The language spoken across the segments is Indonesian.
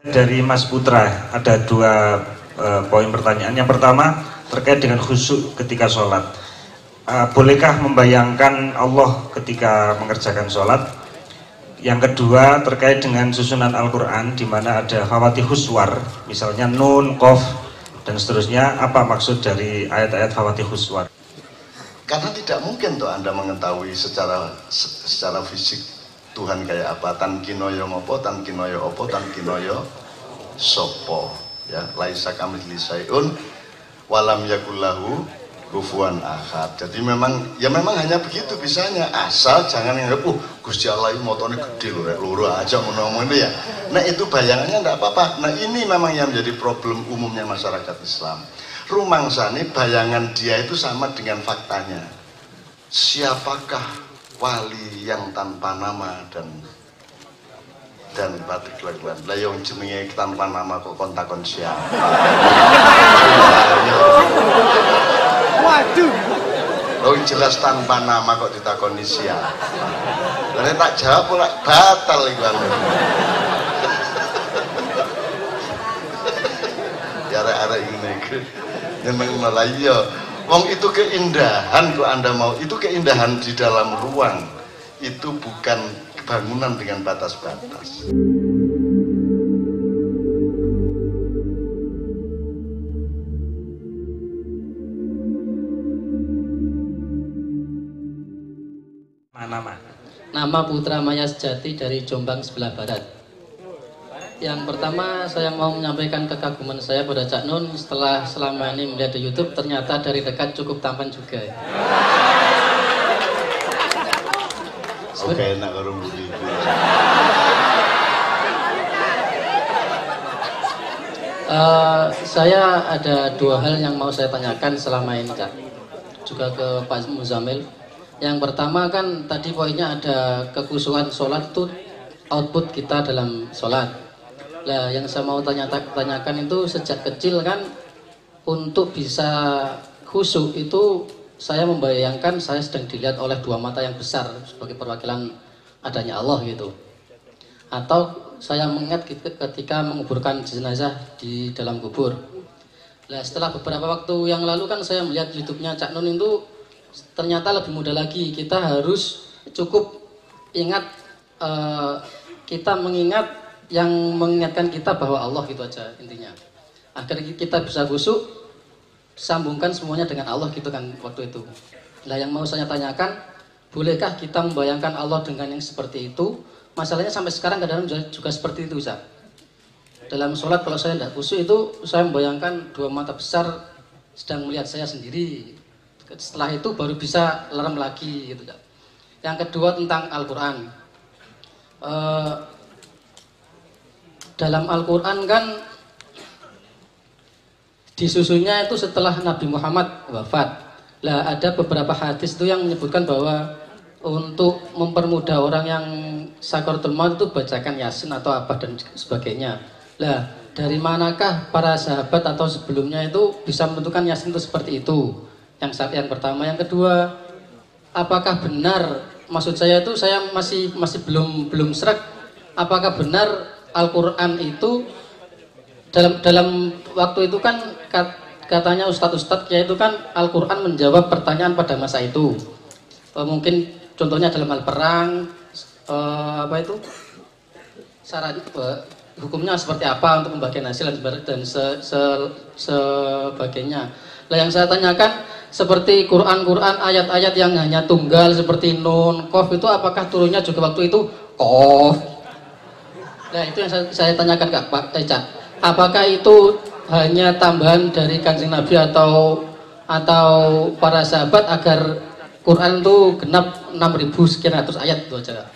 Dari Mas Putra ada dua poin pertanyaan. Yang pertama terkait dengan khusyuk ketika sholat. Bolehkah membayangkan Allah ketika mengerjakan sholat? Yang kedua terkait dengan susunan Al-Quran, di mana ada Fawatihus Suwar, misalnya Nun, Qaf, dan seterusnya. Apa maksud dari ayat-ayat Fawatihus Suwar? Karena tidak mungkin tuh Anda mengetahui secara fisik Tuhan kayak apa. Tan kinoyo ngopo, tan kinoyo opo, tan kinoyo sopo. Ya, laisa kamitsli syai'un walam yakullahu kufuwan ahad. Jadi memang hanya begitu bisanya, asal jangan nganggap Gusti Allah ini motone gede lho, loro aja ngomong itu ya. Nah itu bayangannya enggak apa-apa. Nah ini memang yang menjadi problem umumnya masyarakat Islam. Rumangsane bayangan dia itu sama dengan faktanya. Siapakah wali yang tanpa nama dan batik laguan? Lah yang jenenge tanpa nama kok kontakon siapa? Waduh. Lo jelas tanpa nama kok ditakoni siapa? Lah tak jawab pula batal iku. Ya arek-arek ngene iki. Memang Melayu, wong itu keindahan kok Anda mau, itu keindahan di dalam ruang, itu bukan bangunan dengan batas-batas. Nama Putra Maya Sejati dari Jombang sebelah barat. Yang pertama saya mau menyampaikan kekaguman saya pada Cak Nun setelah selama ini melihat di YouTube, ternyata dari dekat cukup tampan juga. Oke, enak karo mburi. Saya ada dua hal yang mau saya tanyakan selama ini, Kak. Juga ke Pak Muzamil. Yang pertama kan tadi poinnya ada kekhusyukan sholat itu output kita dalam sholat. Nah, yang saya mau tanyakan itu sejak kecil kan untuk bisa khusyuk itu saya membayangkan saya sedang dilihat oleh dua mata yang besar sebagai perwakilan adanya Allah gitu. Atau saya mengingat ketika menguburkan jenazah di dalam kubur. Nah, setelah beberapa waktu yang lalu kan saya melihat YouTube-nya Cak Nun itu ternyata lebih mudah lagi. Kita harus cukup ingat, kita mengingat yang mengingatkan kita bahwa Allah gitu aja intinya. Agar kita bisa khusyuk, sambungkan semuanya dengan Allah gitu kan waktu itu. Nah yang mau saya tanyakan, bolehkah kita membayangkan Allah dengan yang seperti itu? Masalahnya sampai sekarang kadang-kadang juga seperti itu, Ustaz. Dalam sholat kalau saya tidak khusyuk itu, saya membayangkan dua mata besar sedang melihat saya sendiri. Setelah itu baru bisa lerem lagi gitu. Yang kedua tentang Al-Quran. Dalam Al-Quran kan disusunnya itu setelah Nabi Muhammad wafat. Lah ada beberapa hadis itu yang menyebutkan bahwa untuk mempermudah orang yang sakaratul maut itu bacakan Yasin atau apa dan sebagainya. Lah dari manakah para sahabat atau sebelumnya itu bisa menentukan Yasin itu seperti itu? Yang pertama, yang kedua, apakah benar, maksud saya itu saya masih belum sreg, apakah benar Al-Quran itu dalam waktu itu kan katanya ustadz-ustadz ya itu kan Al-Quran menjawab pertanyaan pada masa itu. Mungkin contohnya dalam hal perang, apa itu syarat hukumnya seperti apa untuk pembagian hasil dan sebagainya. Nah yang saya tanyakan seperti Quran ayat-ayat yang hanya tunggal seperti Nun, Qaf itu apakah turunnya juga waktu itu Qaf? Nah itu yang saya tanyakan Kak Pak Eca. Apakah itu hanya tambahan dari Kanjeng Nabi atau para sahabat agar Quran itu genap 6.000 sekian ratus ayat itu aja.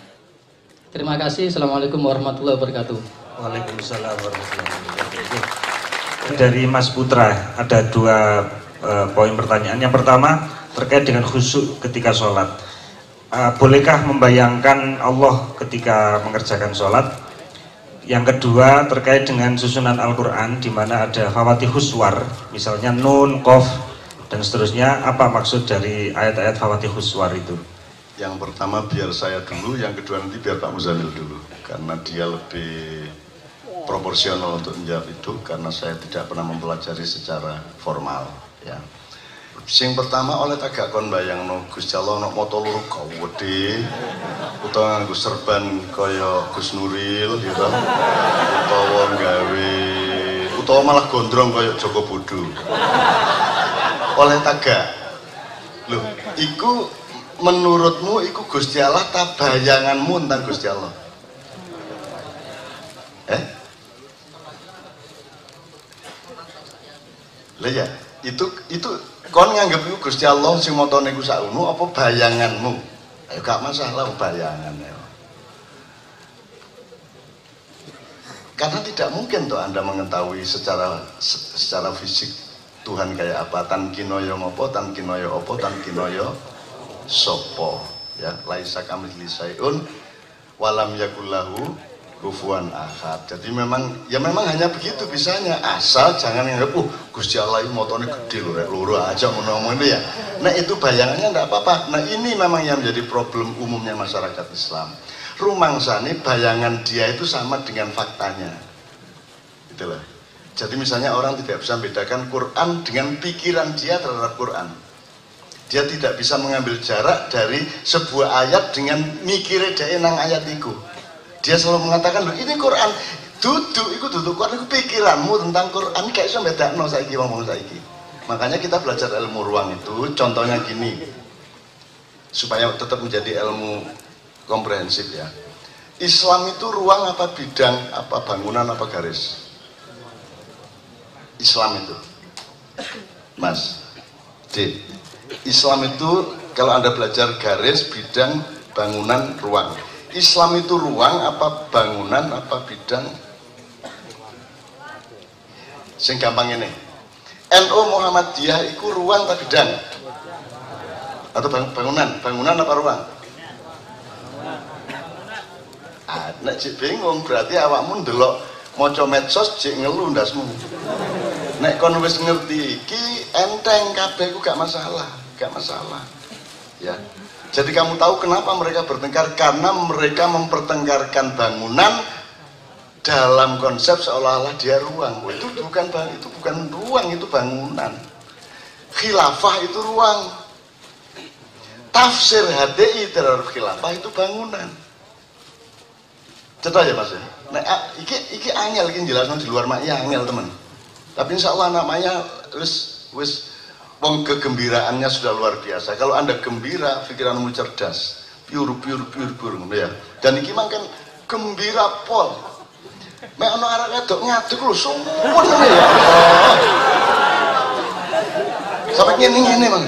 Terima kasih. Assalamualaikum warahmatullahi wabarakatuh. Waalaikumsalam warahmatullahi wabarakatuh. Dari Mas Putra ada dua poin pertanyaan. Yang pertama terkait dengan khusyuk ketika sholat. Bolehkah membayangkan Allah ketika mengerjakan sholat? Yang kedua terkait dengan susunan Al-Quran, di mana ada Fawatihus Suwar, misalnya Nun, Qaf, dan seterusnya. Apa maksud dari ayat-ayat Fawatihus Suwar itu? Yang pertama biar saya dulu, yang kedua nanti biar Pak Muzamil dulu, karena dia lebih proporsional untuk menjawab itu karena saya tidak pernah mempelajari secara formal ya. Sing pertama oleh tagak kon bayangno Gusti Allah ana mata loro gede utawa nganggo serban kaya Gus Nuril ya to, utawa malah gondrong kaya Joko Bodo. Oleh tagak. Loh, iku menurutmu iku Gusti Allah ta bayanganmu tentang Gusti Allah? Lah ya, itu kon nganggep iku Gusti Allah sing matane iku sakunu apa bayanganmu? Ayo gak masalah bayangan ya. Karena tidak mungkin tuh Anda mengetahui secara fisik Tuhan kayak apa, tan kinoyo ngopo, tan kinoyo opo, tan kinoyo sopo ya, laisa kamitsli syai'un walam yakullahu kufuwan ahad. Jadi memang hanya begitu bisanya, asal jangan nganggep Gusti Allah ini motone gede lho rek loro aja ngono ya. Nah itu bayangannya enggak apa-apa. Nah ini memang yang menjadi problem umumnya masyarakat Islam. Rumangsane bayangan dia itu sama dengan faktanya. Itulah. Jadi misalnya orang tidak bisa membedakan Quran dengan pikiran dia terhadap Quran. Dia tidak bisa mengambil jarak dari sebuah ayat dengan mikire dia nang ayat itu. Dia selalu mengatakan, loh ini Quran, duduk Quran itu pikiranmu tentang Quran kayak iso bedakno saiki wong saiki. Makanya kita belajar ilmu ruang itu contohnya gini. Supaya tetap menjadi ilmu komprehensif ya. Islam itu ruang apa bidang, apa bangunan, apa garis? Islam itu. Mas. D. Islam itu kalau Anda belajar garis, bidang, bangunan, ruang. Islam itu ruang apa bangunan apa bidang? Sing gampang ini. NU Muhammadiyah itu ruang atau bidang? Atau bangunan? Bangunan apa ruang? Nek cik bingung berarti awakmu ndelok maca medsos cik ngeluh ndasmu. Nek kon wis ngerti iki enteng kabeh iku gak masalah. Ya. Jadi kamu tahu kenapa mereka bertengkar? Karena mereka mempertengkarkan bangunan dalam konsep seolah-olah dia ruang. Itu bukan ruang, itu bangunan. Khilafah itu ruang. Tafsir HDI terhadap khilafah itu bangunan. Cetak ya Mas ya. Nah, iki angel iki jelasno di luar mak angel teman. Tapi insya Allah namanya wis wong kegembiraannya sudah luar biasa. Kalau Anda gembira, pikiranmu cerdas, pure ya. Dan iki mangken gembira pol. Mek ana arek wedok ngadeg lho suwun ya. Sampai ngene Mang.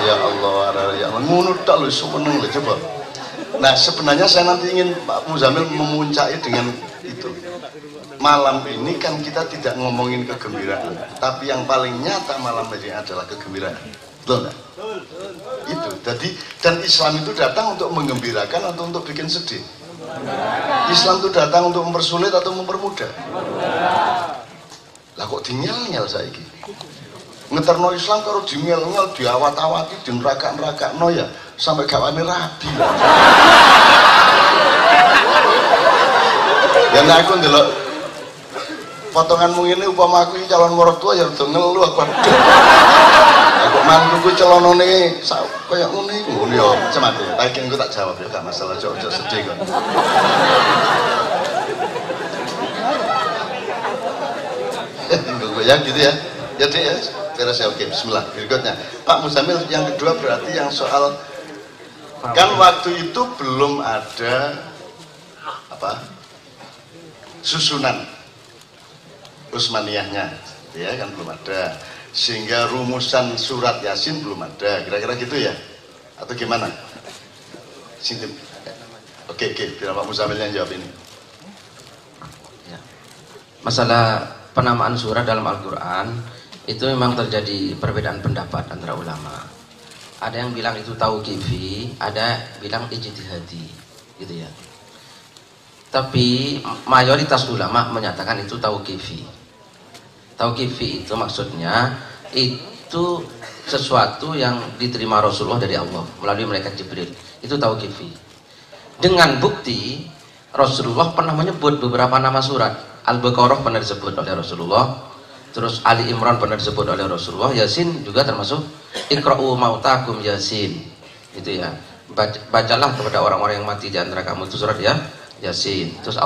Ya Allah, ya ngono tok lho suwun lho coba. Nah, sebenarnya saya nanti ingin Pak Muzamil memuncaki dengan itu. Malam ini kan kita tidak ngomongin kegembiraan, tapi yang paling nyata malam ini adalah kegembiraan. Betul nggak? Itu. Jadi dan Islam itu datang untuk menggembirakan atau untuk bikin sedih? Islam itu datang untuk mempersulit atau mempermudah? Lah kok dinyel-nyel saiki? Ngeterno Islam kalau dinyel-nyel, diawat-awati, dinerakak-nerakakno ya sampai gawane rabi. Ya nek aku ndelok potonganmu ini upama aku calon mertua ya udah ngeluh aku. Aku mantuku celonone kayak ngono iku yo cemat ya. Tapi aku tak jawab ya gak masalah, ojo sedih kok. Ya gitu ya. Jadi ya, beres ya oke. Bismillah. Berikutnya Pak Muzamil yang kedua berarti yang soal kan waktu itu belum ada apa susunan Utsmaniyahnya ya kan belum ada, sehingga rumusan surat Yasin belum ada, kira-kira gitu ya atau gimana? Oke, biar Pak Muzamil yang jawab ini ya. Masalah penamaan surat dalam Al-Quran itu memang terjadi perbedaan pendapat antara ulama. Ada yang bilang itu tauqifi, ada bilang ijtihadi gitu ya. Tapi mayoritas ulama menyatakan itu tauqifi. Tauqifi itu maksudnya itu sesuatu yang diterima Rasulullah dari Allah melalui malaikat Jibril. Itu tauqifi. Dengan bukti Rasulullah pernah menyebut beberapa nama surat. Al-Baqarah pernah disebut oleh Rasulullah, terus Ali Imran pernah disebut oleh Rasulullah, Yasin juga termasuk. Iqra'u mautakum Yasin, itu ya, bacalah kepada orang-orang yang mati di antara kamu, itu surat ya Yasin. Terus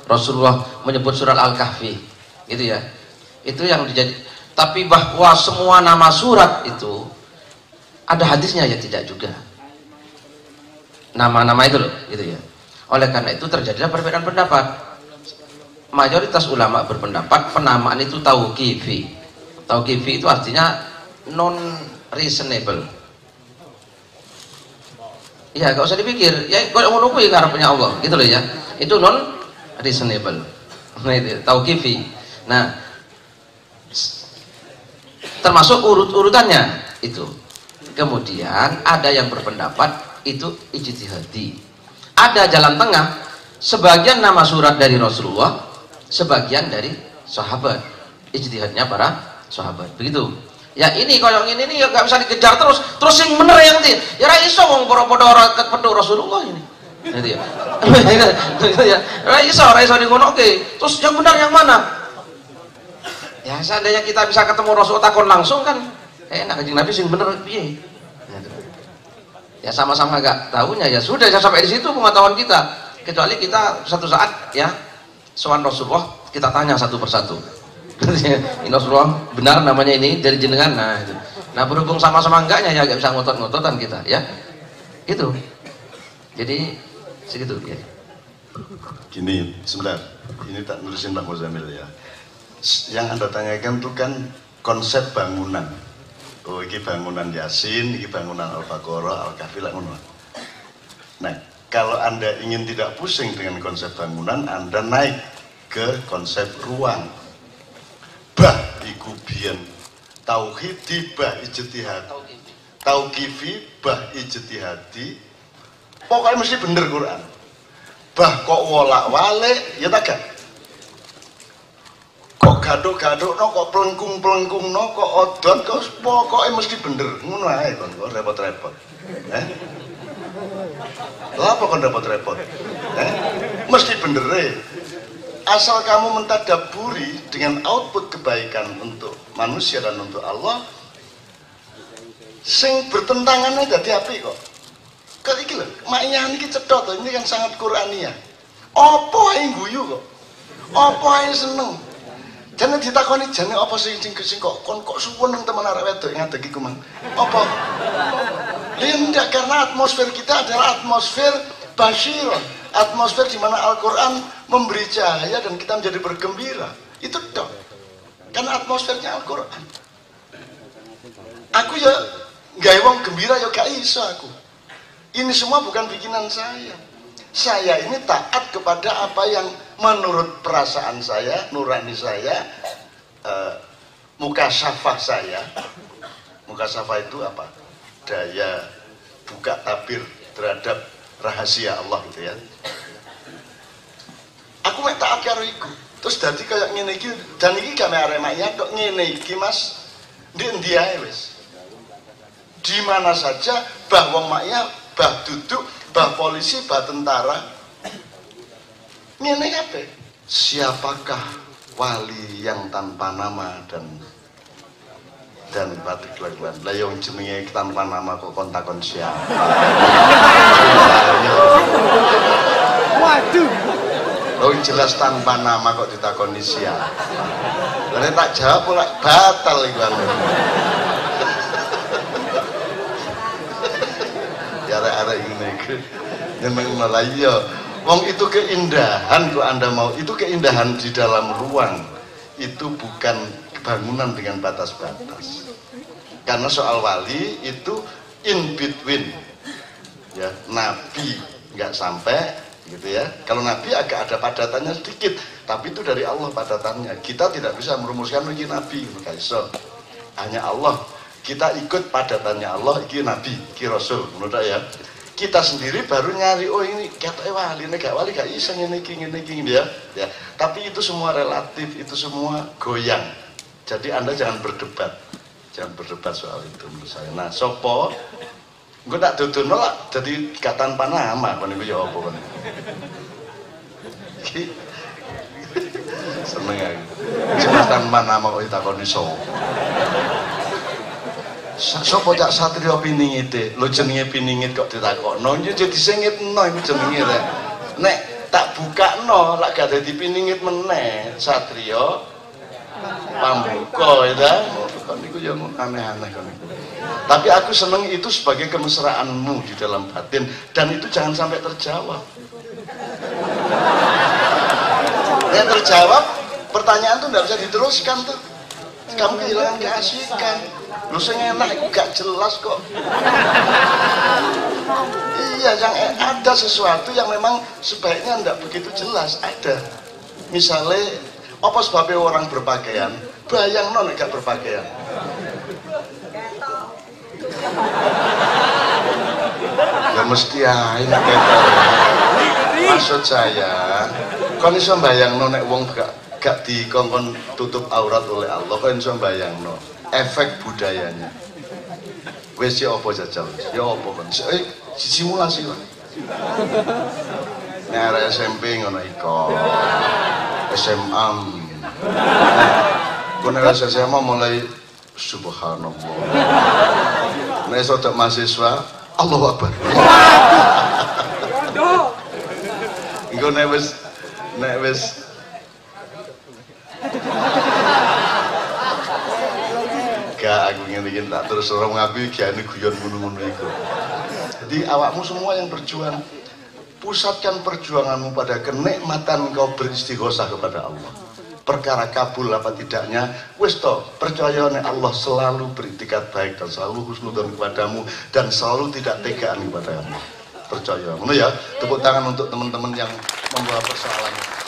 Rasulullah menyebut surat Al-Kahfi, gitu ya. Itu yang dijadi. Tapi bahwa semua nama surat itu ada hadisnya ya, tidak juga. Nama-nama itu loh, gitu ya. Oleh karena itu terjadilah perbedaan pendapat. Mayoritas ulama berpendapat penamaan itu tauqifi. Tauqifi itu artinya non reasonable. Ya, gak usah dipikir. Ya, kalau ngono kuwi karepnya Allah, gitu loh ya. Itu non reasonable. Nah, itu tauqifi. Nah, termasuk urutannya itu. Kemudian ada yang berpendapat itu ijtihadi. Ada jalan tengah. Sebagian nama surat dari Rasulullah, sebagian dari sahabat, ijtihadnya para sahabat, begitu ya. Ini kalau ini ya gak bisa dikejar terus yang bener yang nanti ya raiso ngomong podo-podo Rasulullah ini gitu ya. Ya raiso di ngono, oke, terus yang benar yang mana ya. Seandainya kita bisa ketemu Rasul takon langsung kan enak, kanjeng Nabi sing bener piye ya, sama-sama gak tahunya ya sudah, sampai di situ pengetahuan kita, kecuali kita satu saat ya soal Rasulullah, kita tanya satu persatu. Ini Rasulullah benar namanya ini dari jenengan. Nah, itu. Nah berhubung sama-sama enggaknya ya gak bisa ngotot-ngototan kita ya. Itu. Jadi segitu ya. Gini, sebentar. Ini tak nulisin Pak Muzamil ya. Yang Anda tanyakan itu kan konsep bangunan. Oh, ini bangunan Yasin, ini bangunan Al-Baqarah, Al-Kahfi lah ngono. Nah, kalau Anda ingin tidak pusing dengan konsep bangunan, Anda naik ke konsep ruang. Bah iku biyen tauhidi bah ijtihad. Tauqifi bah ijtihadi. Pokoknya mesti bener Quran. Bah kok wolak-walik ya tak gak? Kok gaduk-gadukno, kok pelengkung-pelengkungno, kok odon, kok pokoknya mesti bener. Ngono ae kon, kok repot-repot. Lah apa kon repot-repot? Mesti bener. Asal kamu mentadaburi dengan output kebaikan untuk manusia dan untuk Allah, sing bertentangan dadi apik kok. Kok iki lho, maknya iki cedhot, ini kan sangat Qur'aniyah. Apa ae guyu kok? Apa ae seneng? Jane ditakoni jane apa sing kok suweneng temen arek wedok ngadeg iku mang. Apa? Linda, karena atmosfer kita adalah atmosfer basyiron, atmosfer di mana Al-Qur'an memberi cahaya dan kita menjadi bergembira. Itu dong. Karena atmosfernya Al-Qur'an. Aku ya gawe wong gembira ya gak iso aku. Ini semua bukan bikinan saya. Saya ini taat kepada apa yang menurut perasaan saya, nurani saya, mukasyafah saya. Mukasyafah itu apa? Daya buka tabir terhadap rahasia Allah gitu ya. Aku mek taat karo iku. Terus dadi kayak ngene iki, dan iki gak mek aremanya kok ngene iki Mas. Ndi ae wis. Di mana saja bah wong maknya, bah duduk, bah polisi, bah tentara. Ngene kabeh. Siapakah wali yang tanpa nama dan batik laguan? Lah yang jenenge tanpa nama kok kontakon siapa? Waduh. Oh jelas tanpa nama kok ditakoni siapa? Lah tak jawab ora batal iku. Arek-arek ngene iki. Nemeng malah iya. Wong itu keindahan kok Anda mau, itu keindahan di dalam ruang. Itu bukan bangunan dengan batas-batas. Karena soal wali itu in between. Ya, nabi nggak sampai gitu ya. Kalau nabi agak ada padatannya sedikit, tapi itu dari Allah padatannya. Kita tidak bisa merumuskan lagi nabi, enggak iso. Hanya Allah. Kita ikut padatannya Allah, iki nabi, iki rasul, menurut ya. Kita sendiri baru nyari, oh ini kata wali, ini gak wali gak iso ngene iki ya. Ya. Tapi itu semua relatif, itu semua goyang. Jadi Anda jangan berdebat soal itu menurut saya. Nah, sopo, gue tak duduk nolak, jadi gak tanpa nama, kan itu ya apa kan? Seneng aku. Jembatan mana mau ditakoni sapa? Sopo cak satria piningite? Lho jenenge piningit kok ditakokno. Yo jadi sengitno iku jenenge rek. Nek tak bukakno lak gak dadi piningit meneh, satria pambuka ya. Kok niku yo aneh-aneh kon niku. Tapi aku seneng itu sebagai kemesraanmu di dalam batin dan itu jangan sampai terjawab. Nek terjawab, pertanyaan tuh nggak bisa diteruskan tuh. Kamu kehilangan keasikan. Lu sing enak itu gak jelas kok. Iya, yang ada sesuatu yang memang sebaiknya nggak begitu jelas. Ada. Misalnya, apa sebabnya orang berpakaian? Bayang non gak berpakaian. Ya mesti aja maksud saya kon iso bayangno nek wong gak dikongkon tutup aurat oleh Allah, kon iso bayangno efek budayanya. Wis ya apa jajal? Ya apa kon? Simulasi lah. Nek arek SMP ngono iko. SMA. Kon arek SMA mulai subhanallah. Nek sodak mahasiswa Allahu Akbar. Engko nek wis gak aku ngene tak terus ora ngaku iki gane guyon ngono-ngono iku. Jadi awakmu semua yang berjuang, pusatkan perjuanganmu pada kenikmatan kau beristighosah kepada Allah. Perkara kabul apa tidaknya, wis to, percaya nek Allah selalu beritikat baik dan selalu husnudzon kepadamu dan selalu tidak tegaan kepada Allah. Percaya. Ngono ya, tepuk tangan untuk teman-teman yang membawa persoalan.